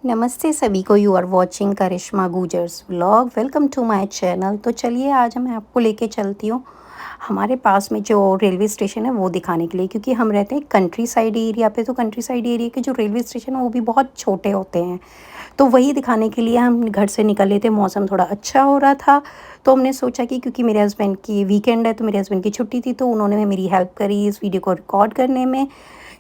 नमस्ते सभी को। You are watching Karishma Gujjar's vlog. Welcome to my channel. तो चलिए आज मैं आपको लेके चलती हूँ हमारे पास में जो रेलवे स्टेशन है वो दिखाने के लिए, क्योंकि हम रहते हैं कंट्री साइड एरिया पे। तो कंट्री साइड एरिया के जो रेलवे स्टेशन है वो भी बहुत छोटे होते हैं। तो वही दिखाने के लिए हम घर से निकले थे। मौसम थोड़ा अच्छा हो रहा था तो हमने सोचा कि क्योंकि मेरे हस्बैंड की वीकेंड है तो मेरे हस्बैंड की छुट्टी थी, तो उन्होंने मेरी हेल्प करी इस वीडियो को रिकॉर्ड करने में।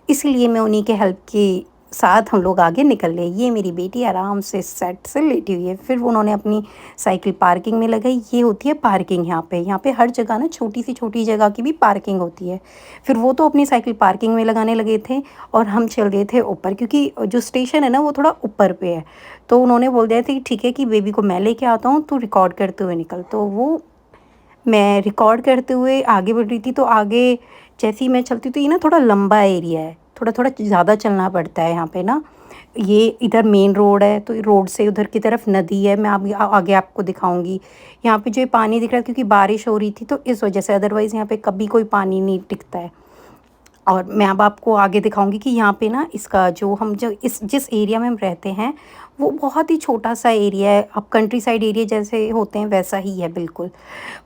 इसीलिए मैं उन्हीं के हेल्प के साथ हम लोग आगे निकल गए। ये मेरी बेटी आराम से सेट से लेटी हुई है। फिर उन्होंने अपनी साइकिल पार्किंग में लगाई। ये होती है पार्किंग। यहाँ पे हर जगह ना छोटी सी छोटी जगह की भी पार्किंग होती है। फिर वो तो अपनी साइकिल पार्किंग में लगाने लगे थे और हम चल गए थे ऊपर, क्योंकि जो स्टेशन है ना वो थोड़ा ऊपर पे है। तो उन्होंने बोल दिया था कि ठीक है कि बेबी को मैं लेके आता हूँ, तू रिकॉर्ड करते हुए निकल। तो वो मैं रिकॉर्ड करते हुए आगे बढ़ रही थी। तो आगे जैसे ही मैं चलती हूँ तो ये ना थोड़ा लंबा एरिया है, थोड़ा थोड़ा ज़्यादा चलना पड़ता है यहाँ पे ना। ये इधर मेन रोड है तो रोड से उधर की तरफ नदी है। मैं आगे आपको दिखाऊंगी। यहाँ पे जो ये पानी दिख रहा है क्योंकि बारिश हो रही थी तो इस वजह से, अदरवाइज़ यहाँ पे कभी कोई पानी नहीं टिकता है। और मैं अब आपको आगे दिखाऊंगी कि यहाँ पे ना इसका जो इस जिस एरिया में हम रहते हैं वो बहुत ही छोटा सा एरिया है। अब कंट्री साइड एरिया जैसे होते हैं वैसा ही है बिल्कुल।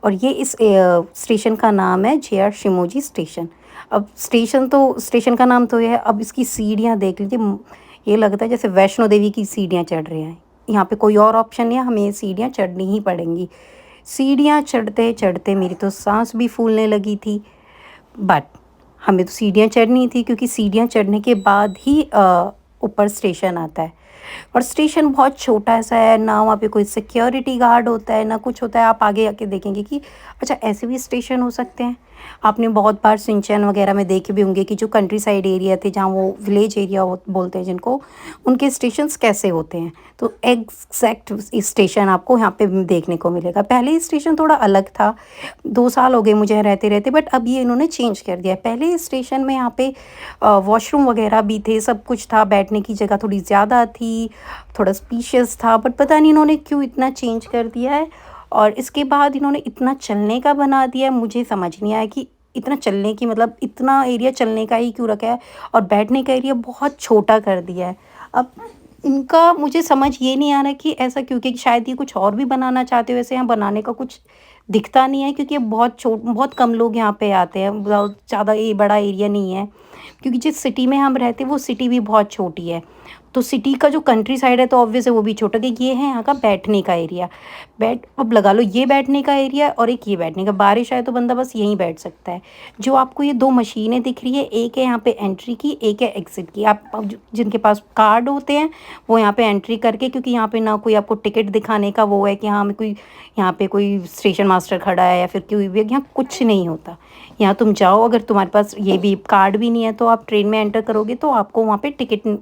और ये इस स्टेशन का नाम है जे आर शिमोजी स्टेशन। अब स्टेशन का नाम तो ये है। अब इसकी सीढ़ियाँ देख लीजिए। ये लगता है जैसे वैष्णो देवी की सीढ़ियाँ चढ़ रहे हैं। यहाँ पे कोई और ऑप्शन नहीं है, हमें ये सीढ़ियाँ चढ़नी ही पड़ेंगी। सीढ़ियाँ चढ़ते चढ़ते मेरी तो सांस भी फूलने लगी थी। बट हमें तो सीढ़ियाँ चढ़नी थी, क्योंकि सीढ़ियाँ चढ़ने के बाद ही ऊपर स्टेशन आता है। और स्टेशन बहुत छोटा सा है ना, वहाँ पे कोई सिक्योरिटी गार्ड होता है ना कुछ होता है। आप आगे आके देखेंगे कि अच्छा ऐसे भी स्टेशन हो सकते हैं। आपने बहुत बार सिंचन वगैरह में देखे भी होंगे कि जो कंट्री साइड एरिया थे, जहाँ वो विलेज एरिया बोलते हैं जिनको, उनके स्टेशंस कैसे होते हैं। तो एग्जैक्ट स्टेशन आपको यहाँ पे देखने को मिलेगा। पहले स्टेशन थोड़ा अलग था। 2 साल हो गए मुझे रहते रहते, बट अब ये इन्होंने चेंज कर दिया है। पहले स्टेशन में यहाँ पे वॉशरूम वगैरह भी थे, सब कुछ था, बैठने की जगह थोड़ी ज़्यादा थी, थोड़ा स्पीशियस था। बट पता नहीं इन्होंने क्यों इतना चेंज कर दिया है। और इसके बाद इन्होंने इतना चलने का बना दिया है, मुझे समझ नहीं आया कि इतना चलने की मतलब इतना एरिया चलने का ही क्यों रखा है। और बैठने का एरिया बहुत छोटा कर दिया है। अब इनका मुझे समझ ये नहीं आ रहा कि ऐसा क्यों, कि शायद ये कुछ और भी बनाना चाहते हो। वैसे यहाँ बनाने का कुछ दिखता नहीं है, क्योंकि ये बहुत कम लोग यहाँ पे आते हैं। बहुत ज़्यादा ये बड़ा एरिया नहीं है, क्योंकि जिस सिटी में हम रहते हैं वो सिटी भी बहुत छोटी है। तो सिटी का जो कंट्री साइड है तो ऑब्वियस है वो भी छोटा, कि ये है यहाँ का बैठने का एरिया। अब लगा लो ये बैठने का एरिया और एक ये बैठने का। बारिश आए तो बंदा बस यहीं बैठ सकता है। जो आपको ये 2 मशीनें दिख रही है, एक है यहाँ पे एंट्री की, एक है एग्जिट की। आप अब जिनके पास कार्ड होते हैं वो यहाँ पे एंट्री करके, क्योंकि यहाँ पे ना कोई आपको टिकट दिखाने का वो है कि हाँ मैं कोई यहाँ पे कोई स्टेशन मास्टर खड़ा है या फिर कोई भी, यहाँ कुछ नहीं होता। यहाँ तुम जाओ, अगर तुम्हारे पास ये भी कार्ड भी नहीं है तो आप ट्रेन में एंटर करोगे तो आपको वहाँ पे टिकट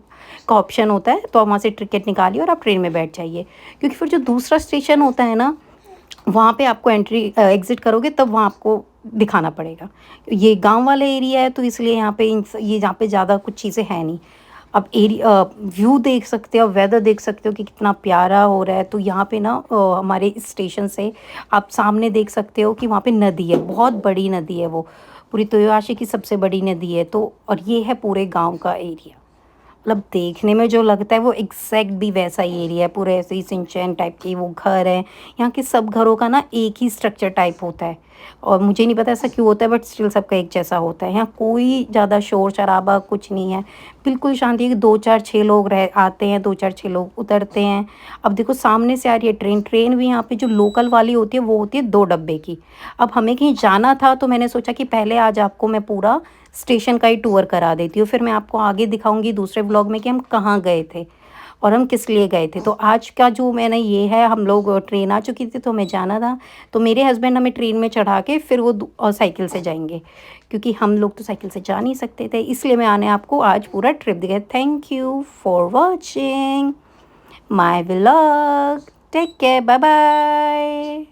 का ऑप्शन होता है, तो आप वहाँ से टिकट निकालिए और आप ट्रेन में बैठ जाइए। क्योंकि फिर जो दूसरा स्टेशन होता है ना, वहाँ पे आपको एंट्री एग्ज़िट करोगे तब वहाँ आपको दिखाना पड़ेगा। ये गाँव वाला एरिया है तो इसलिए यहाँ पे ये यहाँ पे ज़्यादा कुछ चीज़ें हैं नहीं। अब व्यू देख सकते हो, वेदर देख सकते हो कि कितना प्यारा हो रहा है। तो यहाँ पे ना हमारे इस स्टेशन से आप सामने देख सकते हो कि वहाँ पे नदी है, बहुत बड़ी नदी है वो, पूरी तोयाशी की सबसे बड़ी नदी है। तो और ये है पूरे गाँव का एरिया। मतलब देखने में जो लगता है वो एग्जैक्ट भी वैसा ही एरिया है। पूरे ऐसे ही सिंचन टाइप के वो घर हैं। यहाँ के सब घरों का ना एक ही स्ट्रक्चर टाइप होता है। और मुझे नहीं पता ऐसा क्यों होता है, बट स्टिल सबका एक जैसा होता है। यहाँ कोई ज़्यादा शोर शराबा कुछ नहीं है, बिल्कुल शांति है। 2 4 6 लोग रह आते हैं, 2 4 6 लोग उतरते हैं। अब देखो सामने से आ रही है ट्रेन भी यहाँ पे जो लोकल वाली होती है वो होती है 2 डब्बे की। अब हमें कहीं जाना था तो मैंने सोचा कि पहले आज आपको मैं पूरा स्टेशन का ही टूर करा देती हूँ, फिर मैं आपको आगे दिखाऊंगी दूसरे ब्लॉग में कि हम कहाँ गए थे और हम किस लिए गए थे। तो आज का जो मैंने ये है, हम लोग ट्रेन आ चुकी थी तो हमें जाना था, तो मेरे हस्बैंड हमें ट्रेन में चढ़ा के फिर वो साइकिल से जाएंगे, क्योंकि हम लोग तो साइकिल से जा नहीं सकते थे। इसलिए मैं आने आपको आज पूरा ट्रिप दिखाया। Thank you for watching my vlog. Take care, bye bye.